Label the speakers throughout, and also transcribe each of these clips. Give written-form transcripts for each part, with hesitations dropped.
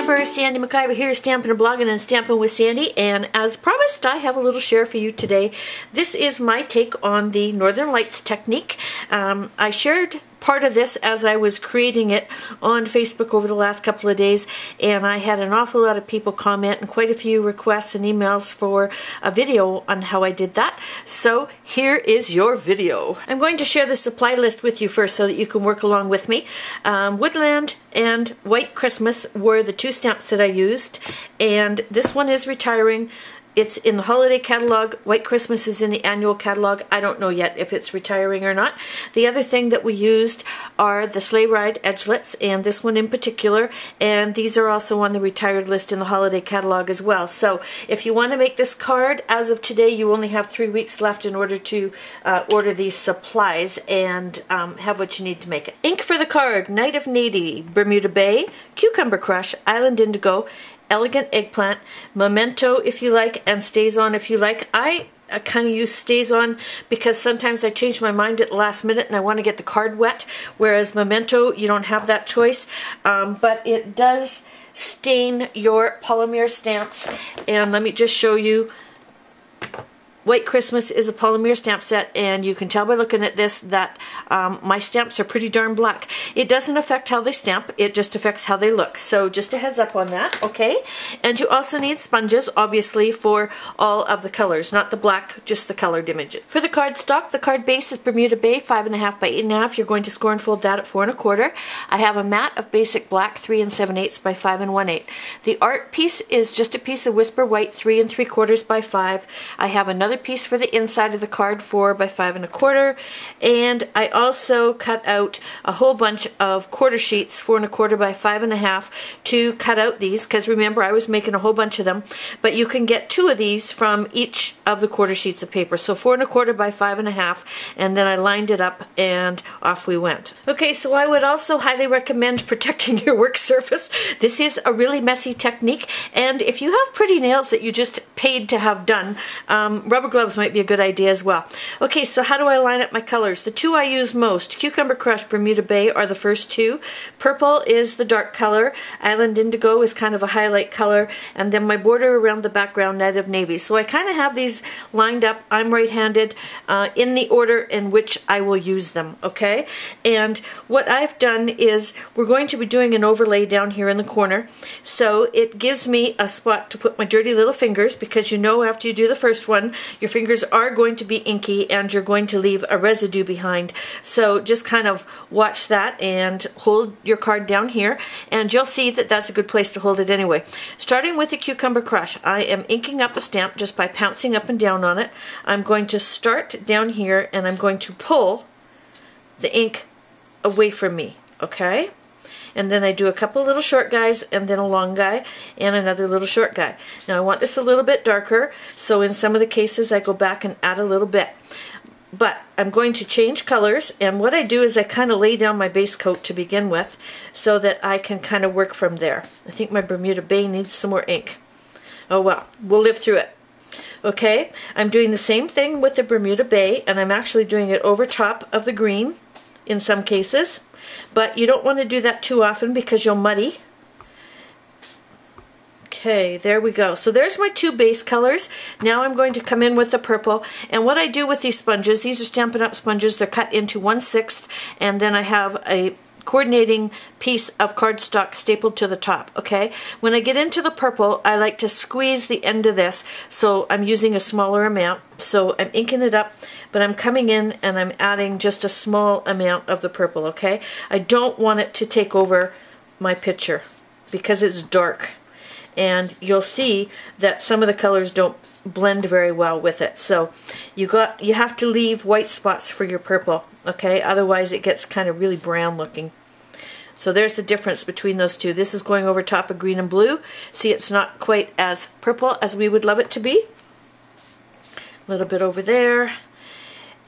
Speaker 1: Stamper, Sandy McIver here, Stampin' and Blogging and Stampin' with Sandy, and as promised, I have a little share for you today. This is my take on the Northern Lights technique. I shared part of this as I was creating it on Facebook over the last couple of days, and I had an awful lot of people comment and quite a few requests and emails for a video on how I did that. So here is your video. I'm going to share the supply list with you first so that you can work along with me. Woodland and White Christmas were the two stamps that I used, and this one is retiring. It's in the holiday catalog. White Christmas is in the annual catalog. I don't know yet if it's retiring or not. The other thing that we used are the Sleigh Ride edgelets, and this one in particular, and these are also on the retired list in the holiday catalog as well. So if you want to make this card, as of today, you only have 3 weeks left in order to order these supplies and have what you need to make it. Ink for the card: Night of Navy, Bermuda Bay, Cucumber Crush, Island Indigo, Elegant Eggplant, Memento if you like, and Stays On if you like. I kind of use Stays On because sometimes I change my mind at the last minute and I want to get the card wet, whereas Memento, you don't have that choice, but it does stain your polymer stamps. And let me just show you. White Christmas is a polymer stamp set, and you can tell by looking at this that my stamps are pretty darn black. It doesn't affect how they stamp, it just affects how they look. So just a heads up on that, okay? And you also need sponges, obviously, for all of the colors, not the black, just the colored images. For the cardstock, the card base is Bermuda Bay, 5.5 by 8.5. You're going to score and fold that at 4 1/4. I have a mat of basic black, 3 7/8 by 5 1/8. The art piece is just a piece of Whisper White, 3 3/4 by 5. I have another piece for the inside of the card, 4 by 5 1/4, and I also cut out a whole bunch of quarter sheets, 4 1/4 by 5 1/2, to cut out these, because remember I was making a whole bunch of them, but you can get 2 of these from each of the quarter sheets of paper. So 4 1/4 by 5 1/2, and then I lined it up and off we went. Okay, so I would also highly recommend protecting your work surface. This is a really messy technique, and if you have pretty nails that you just paid to have done, rubber gloves might be a good idea as well. Okay, so how do I line up my colors? The two I use most, Cucumber Crush, Bermuda Bay, are the first two. Purple is the dark color. Island Indigo is kind of a highlight color. And then my border around the background, Night of Navy. So I kind of have these lined up. I'm right-handed in the order in which I will use them, okay? And what I've done is we're going to be doing an overlay down here in the corner. So it gives me a spot to put my dirty little fingers, because you know after you do the first one, your fingers are going to be inky and you're going to leave a residue behind. So just kind of watch that and hold your card down here, and you'll see that that's a good place to hold it anyway. Starting with the Cucumber Crush, I am inking up a stamp just by pouncing up and down on it. I'm going to start down here and I'm going to pull the ink away from me, okay? And then I do a couple little short guys, and then a long guy, and another little short guy. Now I want this a little bit darker, so in some of the cases I go back and add a little bit. But I'm going to change colors, and what I do is I kind of lay down my base coat to begin with so that I can kind of work from there. I think my Bermuda Bay needs some more ink. Oh well, we'll live through it. Okay, I'm doing the same thing with the Bermuda Bay, and I'm actually doing it over top of the green in some cases. But you don't want to do that too often because you'll muddy. Okay, there we go. So there's my two base colors. Now I'm going to come in with the purple. And what I do with these sponges, these are Stampin' Up! Sponges. They're cut into 1/6, and then I have a coordinating piece of cardstock stapled to the top, okay? When I get into the purple, I like to squeeze the end of this, so I'm using a smaller amount. So I'm inking it up, but I'm coming in and I'm adding just a small amount of the purple, okay? I don't want it to take over my picture because it's dark. And you'll see that some of the colors don't blend very well with it. So you have to leave white spots for your purple, okay? Otherwise it gets kind of really brown looking. So there's the difference between those two. This is going over top of green and blue. See, it's not quite as purple as we would love it to be. A little bit over there,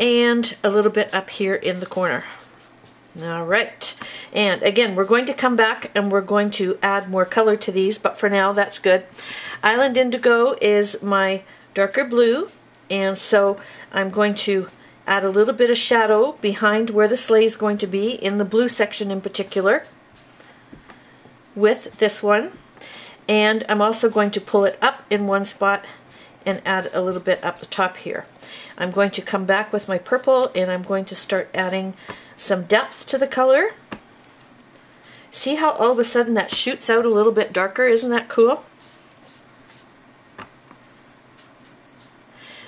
Speaker 1: and a little bit up here in the corner. All right, and again, we're going to come back and we're going to add more color to these, but for now, that's good. Island Indigo is my darker blue, and so I'm going to add a little bit of shadow behind where the sleigh is going to be, in the blue section in particular, with this one. And I'm also going to pull it up in one spot and add a little bit up the top here. I'm going to come back with my purple and I'm going to start adding some depth to the color. See how all of a sudden that shoots out a little bit darker? Isn't that cool?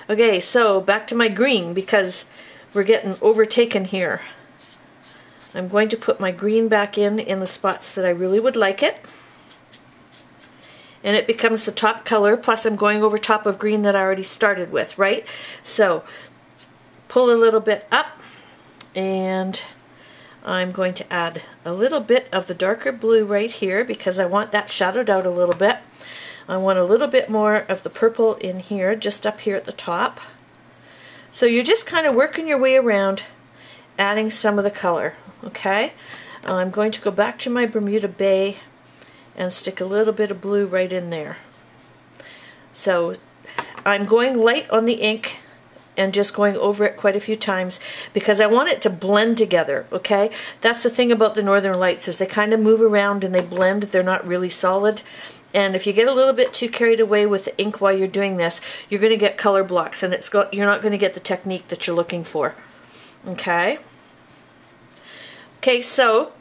Speaker 1: Okay, so back to my green because we're getting overtaken here. I'm going to put my green back in the spots that I really would like it. And it becomes the top color, plus I'm going over top of green that I already started with, right? So pull a little bit up, and I'm going to add a little bit of the darker blue right here because I want that shadowed out a little bit. I want a little bit more of the purple in here, just up here at the top. So you're just kind of working your way around, adding some of the color, okay? I'm going to go back to my Bermuda Bay and stick a little bit of blue right in there. So I'm going light on the ink and just going over it quite a few times because I want it to blend together, okay? That's the thing about the Northern Lights is they kind of move around and they blend. They're not really solid. And if you get a little bit too carried away with the ink while you're doing this, you're going to get color blocks and you're not going to get the technique that you're looking for, okay? Okay, so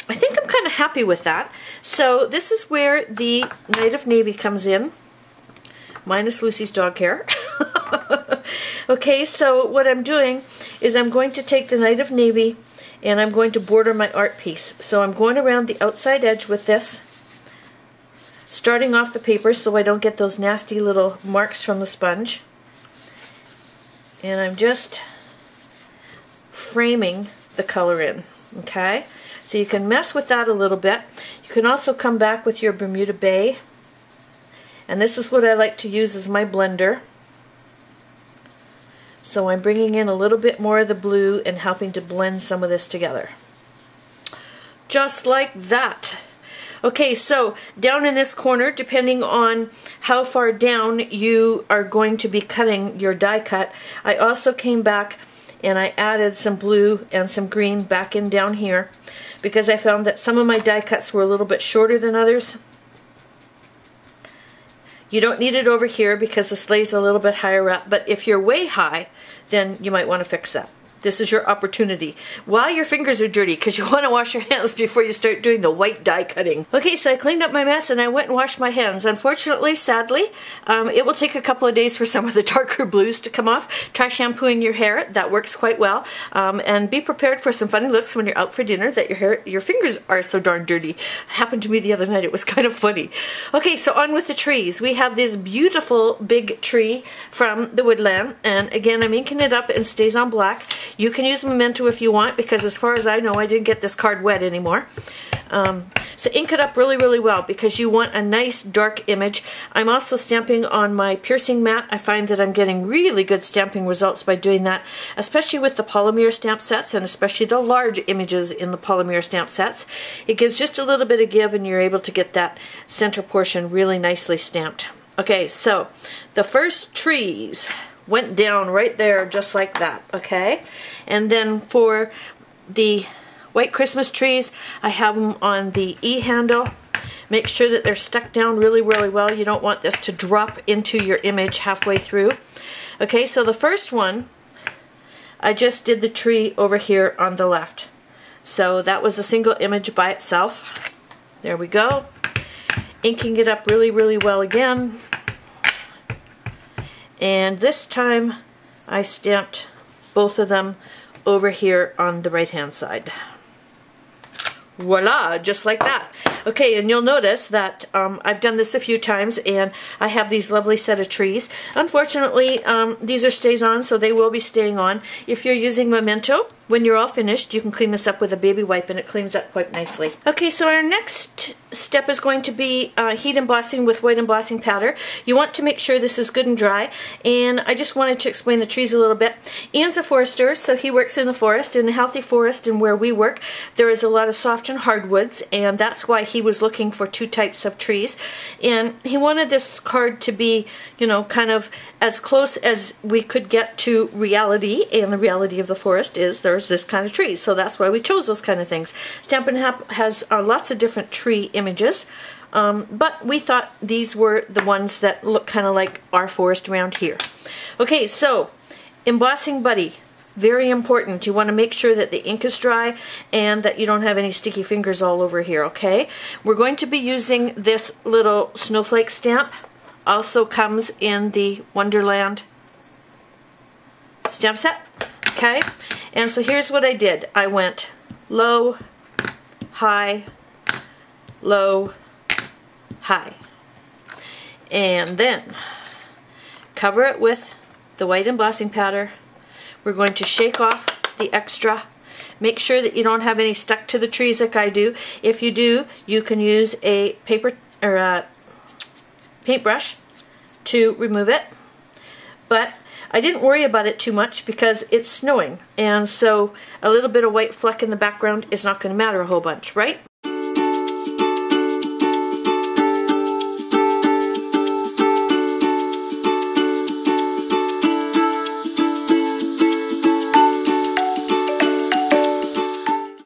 Speaker 1: I think I'm kind of happy with that. So this is where the Night of Navy comes in, minus Lucy's dog hair. Okay, so what I'm doing is I'm going to take the Night of Navy and I'm going to border my art piece. So I'm going around the outside edge with this, starting off the paper so I don't get those nasty little marks from the sponge. And I'm just framing the color in, okay? So you can mess with that a little bit. You can also come back with your Bermuda Bay. And this is what I like to use as my blender. So I'm bringing in a little bit more of the blue and helping to blend some of this together. Just like that. Okay, so down in this corner, depending on how far down you are going to be cutting your die cut, I also came back and I added some blue and some green back in down here because I found that some of my die cuts were a little bit shorter than others. You don't need it over here because the sleigh's a little bit higher up, but if you're way high, then you might want to fix that. This is your opportunity while your fingers are dirty because you want to wash your hands before you start doing the white die cutting. Okay, so I cleaned up my mess and I went and washed my hands. Unfortunately, sadly, it will take a couple of days for some of the darker blues to come off. Try shampooing your hair. That works quite well. And be prepared for some funny looks when you're out for dinner that your fingers are so darn dirty. It happened to me the other night. It was kind of funny. Okay, so on with the trees. We have this beautiful big tree from the Woodland. And again, I'm inking it up and stays on black. You can use Memento if you want because as far as I know, I didn't get this card wet anymore. So ink it up really, really well because you want a nice dark image. I'm also stamping on my piercing mat. I find that I'm getting really good stamping results by doing that, especially with the polymer stamp sets and especially the large images in the polymer stamp sets. It gives just a little bit of give and you're able to get that center portion really nicely stamped. Okay, so the first trees went down right there just like that, okay? And then for the white Christmas trees, I have them on the E handle. Make sure that they're stuck down really, really well. You don't want this to drop into your image halfway through. Okay, so the first one, I just did the tree over here on the left. So that was a single image by itself. There we go. Inking it up really, really well again. And this time I stamped both of them over here on the right hand side. Voila, just like that. Okay, and you'll notice that I've done this a few times and I have these lovely set of trees. Unfortunately, these are stays on, so they will be staying on. If you're using Memento, when you're all finished, you can clean this up with a baby wipe and it cleans up quite nicely. Okay, so our next step is going to be heat embossing with white embossing powder. You want to make sure this is good and dry, and I just wanted to explain the trees a little bit. Ian's a forester, so he works in the forest. In a healthy forest and where we work, there is a lot of soft and hardwoods, and that's why he was looking for two types of trees. And he wanted this card to be, you know, kind of as close as we could get to reality, and the reality of the forest is there's this kind of trees, so that's why we chose those kind of things. Stampin' has lots of different tree images. but we thought these were the ones that look kind of like our forest around here. Okay, so embossing buddy, very important. You want to make sure that the ink is dry and that you don't have any sticky fingers all over here, okay? We're going to be using this little snowflake stamp. Also comes in the Wonderland stamp set, okay? And so here's what I did. I went low, high, low, high. And then cover it with the white embossing powder. We're going to shake off the extra. Make sure that you don't have any stuck to the trees like I do. If you do, you can use a paper or a paintbrush to remove it. But I didn't worry about it too much because it's snowing, and so a little bit of white fleck in the background is not going to matter a whole bunch, right?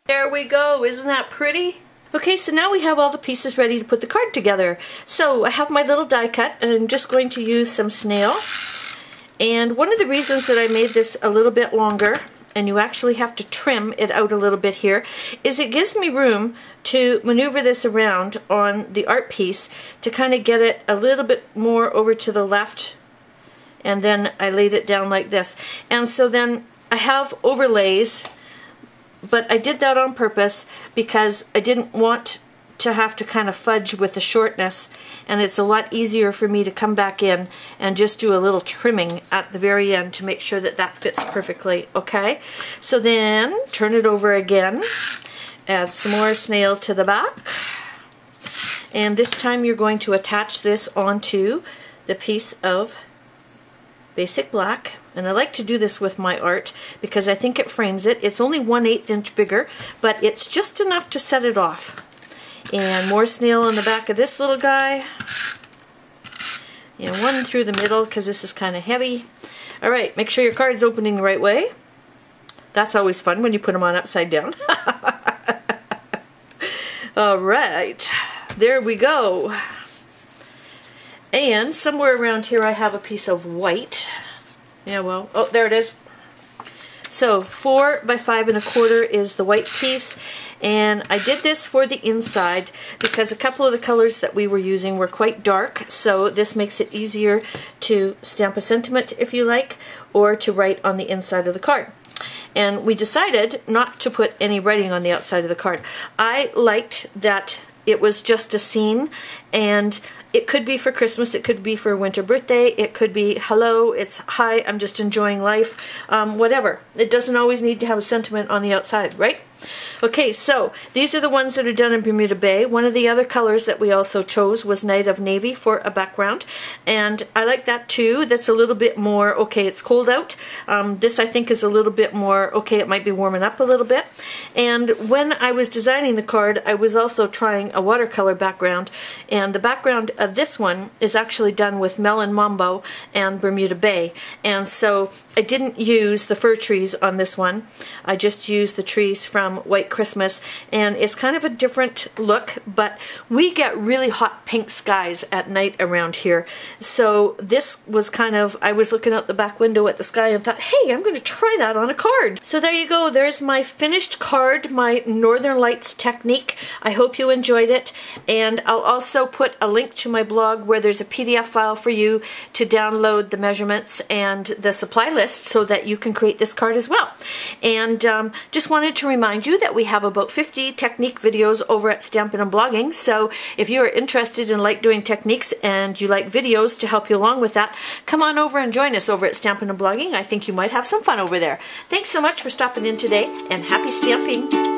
Speaker 1: There we go. Isn't that pretty? Okay, so now we have all the pieces ready to put the card together. So I have my little die cut, and I'm just going to use some snail. And one of the reasons that I made this a little bit longer, and you actually have to trim it out a little bit here, is it gives me room to maneuver this around on the art piece to kind of get it a little bit more over to the left, and then I laid it down like this. And so then I have overlays, but I did that on purpose because I didn't want to have to kind of fudge with the shortness, and it's a lot easier for me to come back in and just do a little trimming at the very end to make sure that that fits perfectly, okay? So then turn it over again, add some more snail to the back, and this time you're going to attach this onto the piece of basic black. And I like to do this with my art because I think it frames it. It's only 1/8 inch bigger, but it's just enough to set it off. And more snail on the back of this little guy. And one through the middle because this is kind of heavy. Alright, make sure your card's opening the right way. That's always fun when you put them on upside down. Alright, there we go. And somewhere around here I have a piece of white. Yeah, well, oh, there it is. So 4 by 5 1/4 is the white piece, and I did this for the inside because a couple of the colors that we were using were quite dark, so this makes it easier to stamp a sentiment if you like, or to write on the inside of the card. And we decided not to put any writing on the outside of the card. I liked that it was just a scene, and it could be for Christmas, it could be for a winter birthday, it could be hello, it's hi, I'm just enjoying life, whatever. It doesn't always need to have a sentiment on the outside, right? Okay, so these are the ones that are done in Bermuda Bay. One of the other colors that we also chose was Night of Navy for a background, and I like that too. That's a little bit more, okay, it's cold out. This I think is a little bit more, okay, it might be warming up a little bit. And when I was designing the card, I was also trying a watercolor background, and the background of this one is actually done with Melon Mambo and Bermuda Bay. And so I didn't use the fir trees on this one. I just used the trees from White Christmas, and it's kind of a different look, but we get really hot pink skies at night around here. So this was kind of, I was looking out the back window at the sky and thought, hey, I'm going to try that on a card. So there you go. There's my finished card, my Northern Lights technique. I hope you enjoyed it, and I'll also put a link to my blog where there's a PDF file for you to download the measurements and the supply list so that you can create this card as well. And just wanted to remind you that we have about 50 technique videos over at Stampin' and Blogging, so if you are interested and like doing techniques and you like videos to help you along with that, come on over and join us over at Stampin' and Blogging. I think you might have some fun over there. Thanks so much for stopping in today, and happy stamping!